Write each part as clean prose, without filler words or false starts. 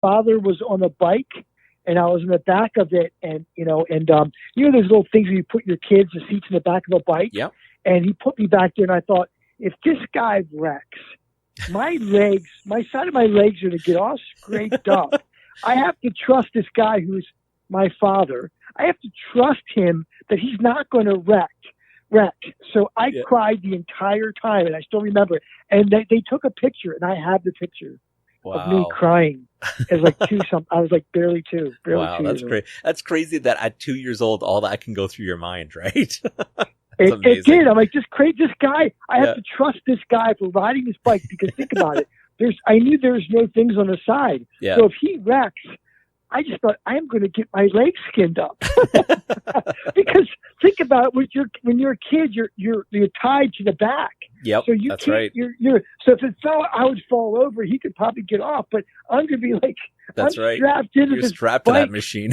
father was on a bike, and I was in the back of it, and there's little things where you put your kids, the seats in the back of a bike. Yep. And he put me back there, and I thought, if this guy wrecks, my side of my legs are going to get all scraped up. I have to trust this guy who's my father. I have to trust him that he's not going to wreck. So I cried the entire time, and I still remember it. And they took a picture, and I have the picture of me crying as like I was like barely two. Wow, that's great. That's crazy that at 2 years old, all that can go through your mind, right? It did. I'm like, this guy. I have to trust this guy for riding his bike, because think about it. I knew there was no things on the side. Yeah. So if he wrecks, I just thought, I'm going to get my legs skinned up. Because think about it, when you're a kid, you're tied to the back. Yep. So that's right. So if it fell, I would fall over. He could probably get off, but I'm going to be like, that's I'm right. strapped into You're strapped to that machine.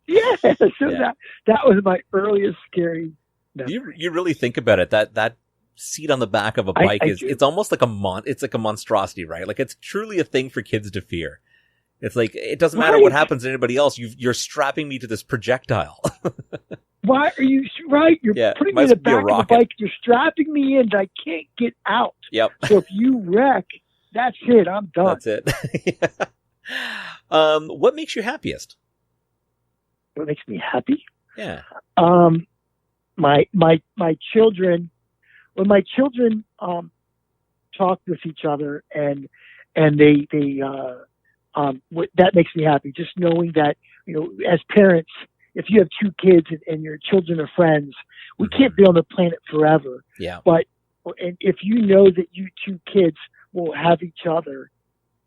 That was my earliest scary. You really think about it. That seat on the back of a bike it's almost like it's like a monstrosity, right? Like it's truly a thing for kids to fear. It's like, it doesn't matter what happens to anybody else. You're strapping me to this projectile. Why are you right? You're putting me in the back of the bike. You're strapping me in. I can't get out. Yep. So if you wreck, that's it. I'm done. That's it. What makes you happiest? What makes me happy? Yeah. My children, when my children talk with each other and they that makes me happy. Just knowing that, as parents, if you have two kids and your children are friends, we can't be on the planet forever. Yeah. But if you know that you two kids will have each other,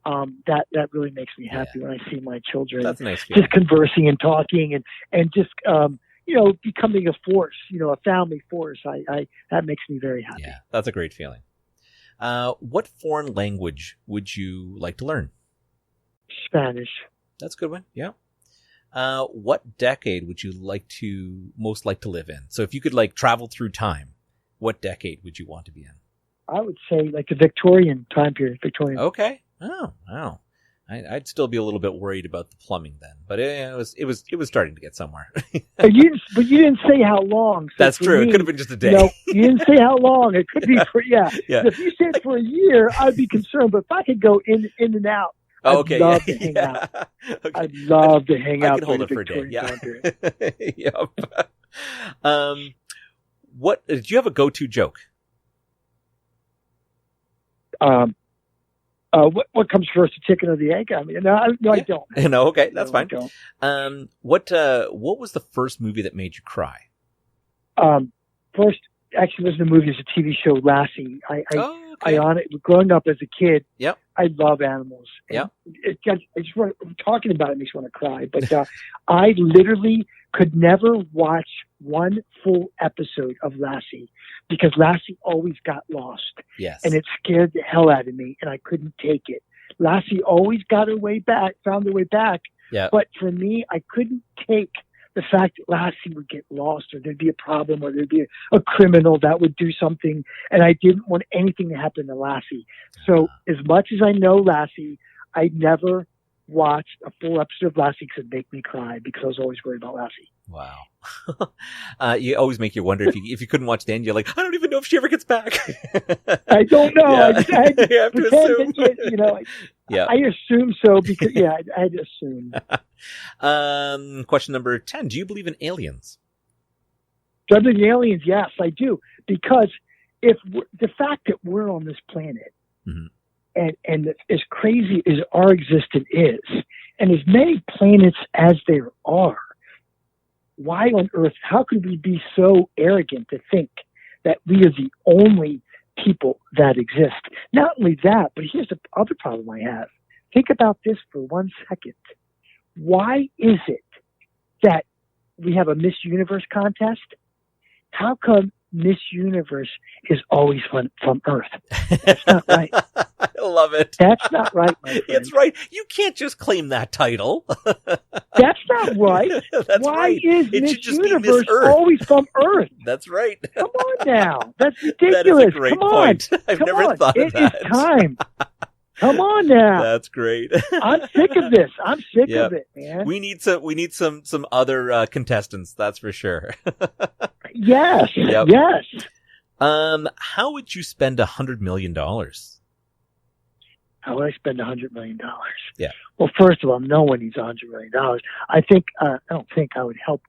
that really makes me happy when I see my children. That's nice. Just conversing and talking and just becoming a force, a family force. That makes me very happy. Yeah, that's a great feeling. What foreign language would you like to learn? Spanish. That's a good one. Yeah. What decade would you most like to live in? So if you could travel through time, what decade would you want to be in? I would say the Victorian time period. Victorian. Okay. Oh, wow. I'd still be a little bit worried about the plumbing then, but it was starting to get somewhere. But you didn't say how long. So that's true. It could have been just a day. You didn't say how long. It could be yeah. If you said for a year, I'd be concerned. But if I could go in and out, I'd love to hang out. Okay. I'd love to hang out. I could hold it for a day. Yeah. Yep. What do you have a go-to joke? What comes first, the chicken or the egg? I mean, I don't. No, okay, that's fine. What was the first movie that made you cry? First, actually, wasn't a movie; it's a TV show, Lassie. Growing up as a kid, I love animals. Talking about it makes me want to cry. But I literally could never watch one full episode of Lassie because Lassie always got lost. Yes. And it scared the hell out of me, and I couldn't take it. Lassie always found her way back. Yeah. But for me, I couldn't take the fact that Lassie would get lost, or there'd be a problem, or there'd be a criminal that would do something, and I didn't want anything to happen to Lassie. So as much as I know Lassie, I never watched a full episode of Lassie because it'd make me cry because I was always worried about Lassie. Wow. You always make you wonder if you couldn't watch the end, you're like, I don't even know if she ever gets back. I don't know. Yeah. I had to you have to assume. I assume so because, I'd assume. Question number 10. Do you believe in aliens? Do I believe in aliens? Yes, I do. Because the fact that we're on this planet, and as crazy as our existence is, and as many planets as there are, why on earth, how could we be so arrogant to think that we are the only people that exist? Not only that, but here's the other problem I have. Think about this for 1 second. Why is it that we have a Miss Universe contest? How come Miss Universe is always from Earth? That's not right. I love it. That's not right, my friend. It's right. You can't just claim that title. That's not right. That's Why right. is It Miss should just be Universe Miss Earth. always from Earth? That's right. Come on now. That's ridiculous. That is a great Come on. point. I've never thought of that. It is time. Come on now. That's great. I'm sick of this. I'm sick of it, man. We need some other contestants. That's for sure. Yes. Yep. Yes. How would you spend $100 million? How would I spend $100 million? Yeah. Well, first of all, no one needs $100 million. I don't think I would help.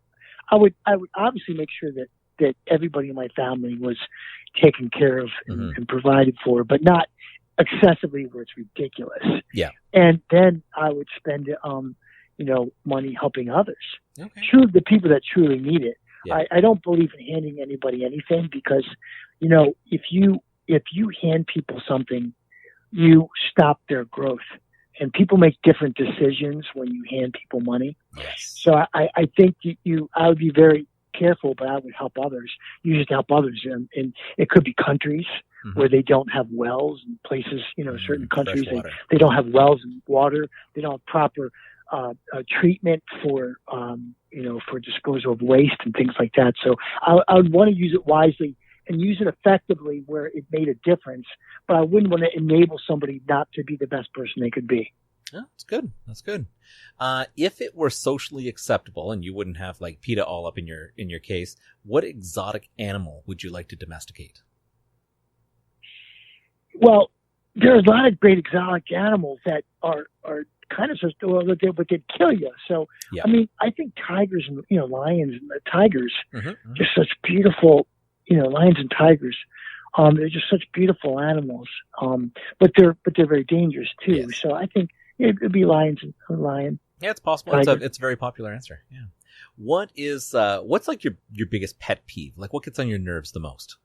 I would obviously make sure that everybody in my family was taken care of and provided for, but not excessively where it's ridiculous. Yeah. And then I would spend, money helping others. Okay. The people that truly need it. Yeah. I don't believe in handing anybody anything because, if you hand people something, you stop their growth. And people make different decisions when you hand people money. Yes. So I think I would be very careful, but I would help others. Use it to help others. And it could be countries where they don't have wells and places, certain countries, they don't have wells and water. They don't have proper treatment for disposal of waste and things like that. So I would want to use it wisely and use it effectively where it made a difference, but I wouldn't want to enable somebody not to be the best person they could be. Oh, that's good. That's good. If it were socially acceptable and you wouldn't have like PETA all up in your case, what exotic animal would you like to domesticate? Well, there's a lot of great exotic animals that are kind of but they'd kill you. So, yeah. I mean, I think tigers and, lions and tigers, just such beautiful, lions and tigers. They're just such beautiful animals. But they're very dangerous too. Yes. So I think it'd be lions and lion. Yeah, it's possible. It's a very popular answer. Yeah. What's like your biggest pet peeve? Like what gets on your nerves the most?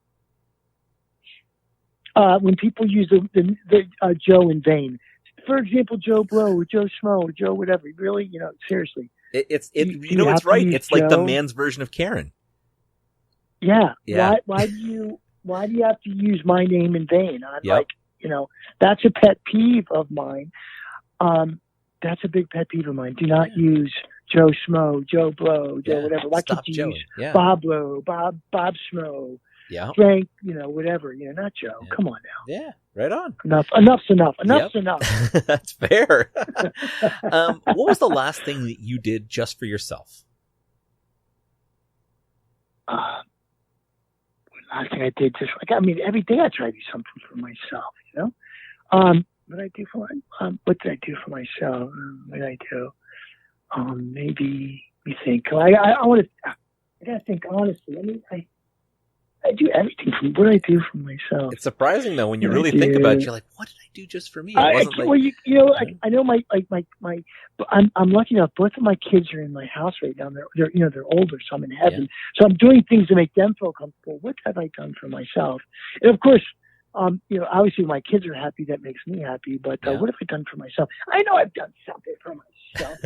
When people use the Joe in vain. For example, Joe Blow, Joe Schmo, Joe whatever. Really, seriously. It's right. It's like the man's version of Karen. Yeah. Why do you have to use my name in vain? I'm that's a pet peeve of mine. That's a big pet peeve of mine. Do not use Joe Schmo, Joe Blow, Joe whatever. Why can't you use Bob Blow, Bob Schmo? Yeah. Frank, whatever, not Joe. Yeah. Come on now. Yeah, right on. Enough's enough. Enough's enough. That's fair. What was the last thing that you did just for yourself? Last thing I did every day I try to do something for myself, What did I do for myself? What did I do? Maybe you think. I gotta think honestly. I do everything from what I do for myself. It's surprising though when you really think about it. You're like, what did I do just for me? I know I'm lucky enough. Both of my kids are in my house right now. They're older, so I'm in heaven. Yeah. So I'm doing things to make them feel comfortable. What have I done for myself? And of course, obviously my kids are happy. That makes me happy. But what have I done for myself? I know I've done something for myself.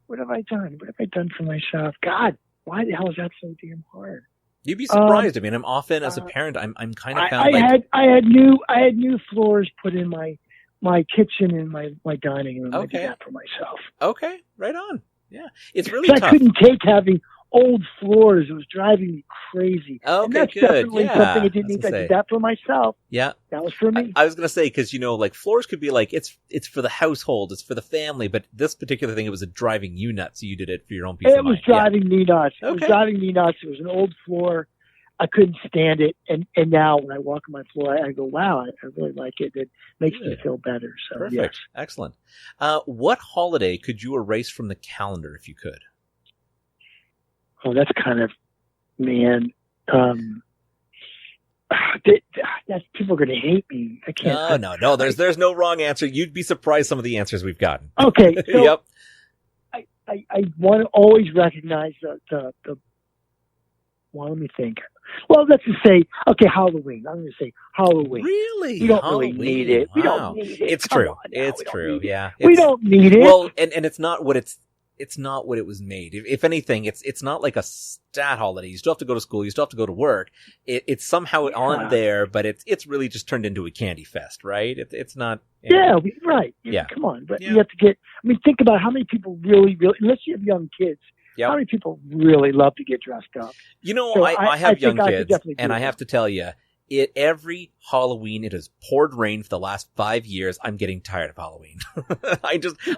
What have I done? What have I done for myself? God. Why the hell is that so damn hard? You'd be surprised. I'm often as a parent, I'm kind of found I had new floors put in my kitchen and my dining room. Okay. I did that for myself. Okay, right on. Yeah, it's really tough. I couldn't take having old floors. It was driving me crazy. Okay, and that's good. Definitely something I didn't need. I did that for myself. Yeah, that was for me. I was gonna say because like floors could be like it's for the household, it's for the family, but this particular thing it was driving you nuts. So you did it for your own peace of mind. It was driving me nuts. It was driving me nuts. It was an old floor. I couldn't stand it, and now when I walk on my floor, I go, "Wow, I really like it. It makes me feel better." So, perfect, yes. Excellent. What holiday could you erase from the calendar if you could? Oh, that's kind of, man. That's people are going to hate me. I can't. No. There's no wrong answer. You'd be surprised some of the answers we've gotten. Okay. So yep. I want to always recognize the. Well, let me think. Well, let's just say, Halloween. I'm going to say Halloween. Really? We don't really need it. We don't need it. It's true. It's true. Yeah. We don't need it. Well, and it's not what it's not what it was made. If anything, it's not like a stat holiday. You still have to go to school. You still have to go to work. It's somehow on there, but it's really just turned into a candy fest, right? It's not. Yeah, right. Yeah. Come on. But you have to get, think about how many people really, unless you have young kids, how many people really love to get dressed up? I have young kids, and I have to tell you, Every Halloween, it has poured rain for the last 5 years. I'm getting tired of Halloween.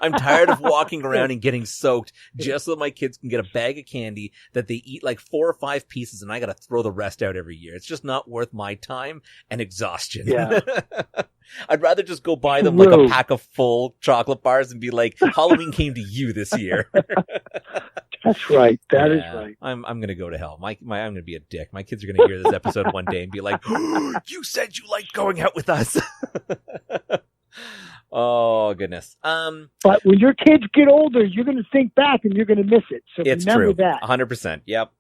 I'm tired of walking around and getting soaked just so that my kids can get a bag of candy that they eat like 4 or 5 pieces and I got to throw the rest out every year. It's just not worth my time and exhaustion. Yeah. I'd rather just go buy them like a pack of full chocolate bars and be like, Halloween came to you this year. That's right. That is right. I'm going to go to hell. I'm going to be a dick. My kids are going to hear this episode one day and be like, oh, you said you liked going out with us. Oh, goodness. But when your kids get older, you're going to think back and you're going to miss it. So it's remember true. that. 100%. Yep.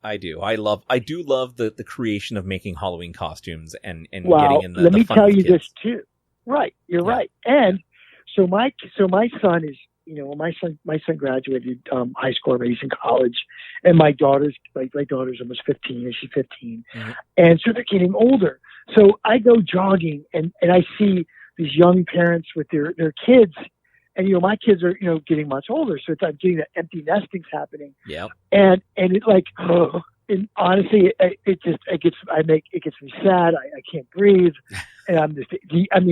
I do. I do love the creation of making Halloween costumes and getting in the let me fun tell with you kids. this too. Right. You're right. And so my son is, my son graduated high school, he's in college, and my daughter's almost 15, and she's 15, and so they're getting older. So I go jogging, and I see these young parents with their kids, and my kids are getting much older, so I'm getting that empty nestings happening. Yeah, and it's like, and honestly, it gets me sad. I can't breathe. And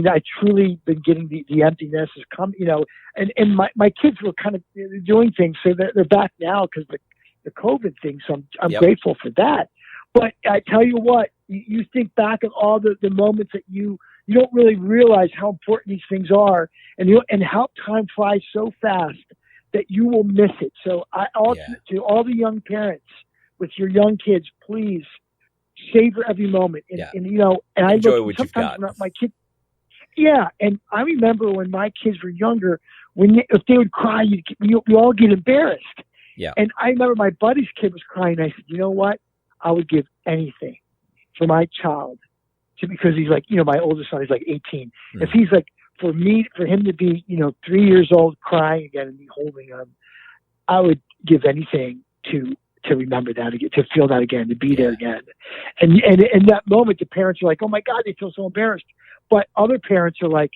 I truly been getting the emptiness has come, and my kids were kind of doing things, so they're back now because the COVID thing. So I'm grateful for that. But I tell you what, you think back of all the moments that you don't really realize how important these things are, and how time flies so fast that you will miss it. So to all the young parents with your young kids, please savor every moment. And I enjoy what you've got. My kids, and I remember when my kids were younger, if they would cry, you all get embarrassed. Yeah. And I remember my buddy's kid was crying. I said, you know what? I would give anything for my child, because he's like, my oldest son is like 18. If he's like, for him to be, 3 years old crying again and me holding him, I would give anything to remember that again, to feel that again, to be there again. And in that moment, the parents are like, oh my God, they feel so embarrassed. But other parents are like,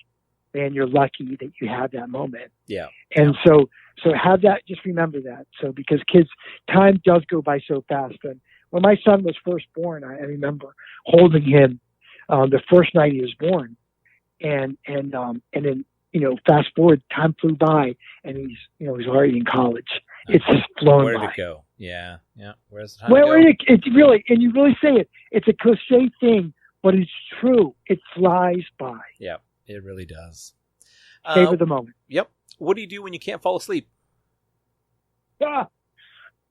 man, you're lucky that you have that moment. Yeah. And so have that, just remember that. So, because kids, time does go by so fast. And when my son was first born, I remember holding him the first night he was born. And then, fast forward, time flew by, and he's already in college. It's just flown by. Where did it go? Yeah. Where's the time Well, go? It's really, and you really say it. It's a cliche thing, but it's true. It flies by. Yeah, it really does. Savor the moment. Yep. What do you do when you can't fall asleep?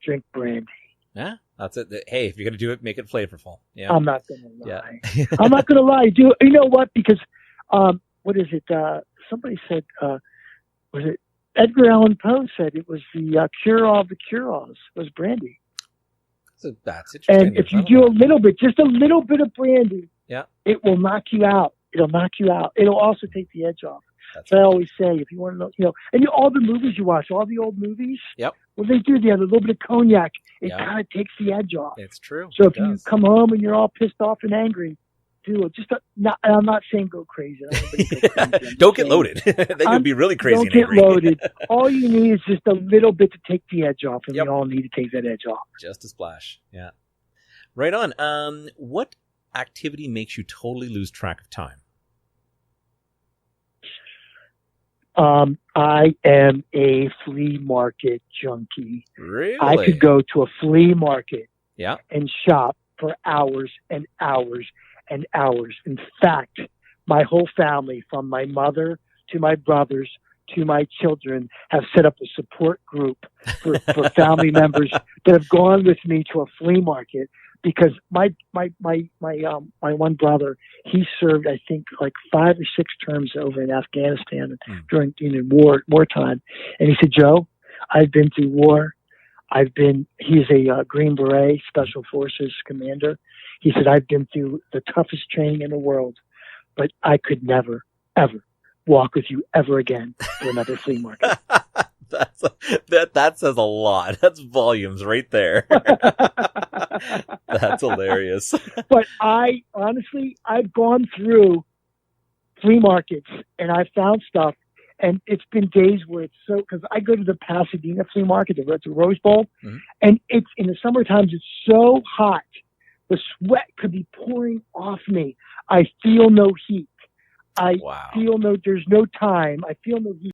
Drink brandy. Yeah, that's it. Hey, if you're gonna do it, make it flavorful. Yeah. I'm not gonna lie. I'm not gonna lie. You know what? Because what is it? Somebody said, was it Edgar Allan Poe said it was the cure-all of the cure-alls was brandy. So that's interesting. And if you do just a little bit of brandy, it will knock you out. It'll knock you out. It'll also take the edge off. So I always say, if you want to know, and all the movies you watch, all the old movies, well, they do. They have a little bit of cognac. It kind of takes the edge off. It's true. So if you come home and you're all pissed off and angry, do it. I'm not saying go crazy. Don't get loaded. Then you'll be really crazy. Don't get loaded. All you need is just a little bit to take the edge off, and we all need to take that edge off. Just a splash. Yeah. Right on. What activity makes you totally lose track of time? I am a flea market junkie. Really? I could go to a flea market and shop for hours and hours and hours. In fact, my whole family, from my mother to my brothers to my children, have set up a support group for family members that have gone with me to a flea market. Because my one brother, he served, I think, like 5 or 6 terms over in Afghanistan during wartime. And he said, Joe, I've been through war. He's a Green Beret Special Forces commander. He said, I've been through the toughest training in the world, but I could never, ever walk with you ever again to another flea market. That says a lot. That's volumes right there. That's hilarious. But I've gone through flea markets and I found stuff, and it's been days where it's so, because I go to the Pasadena flea market, the Rose Bowl, and it's in the summer times, it's so hot The sweat could be pouring off me. I feel no heat. I feel there's no time. I feel no heat.